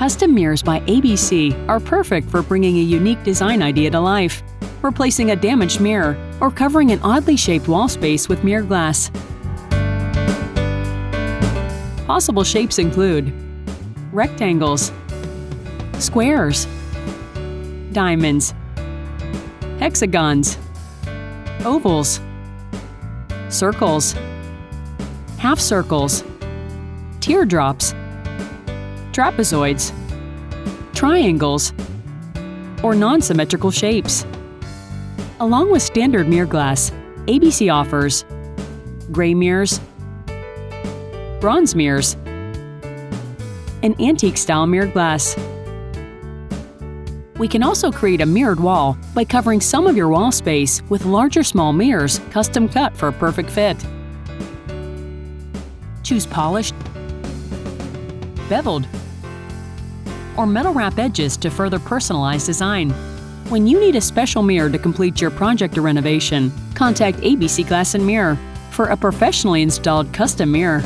Custom mirrors by ABC are perfect for bringing a unique design idea to life, replacing a damaged mirror, or covering an oddly shaped wall space with mirror glass. Possible shapes include rectangles, squares, diamonds, hexagons, ovals, circles, half circles, teardrops, trapezoids, triangles, or non-symmetrical shapes. Along with standard mirror glass, ABC offers gray mirrors, bronze mirrors, and antique-style mirror glass. We can also create a mirrored wall by covering some of your wall space with larger small mirrors custom cut for a perfect fit. Choose polished, beveled, or metal wrap edges to further personalize design. When you need a special mirror to complete your project or renovation, contact ABC Glass and Mirror for a professionally installed custom mirror.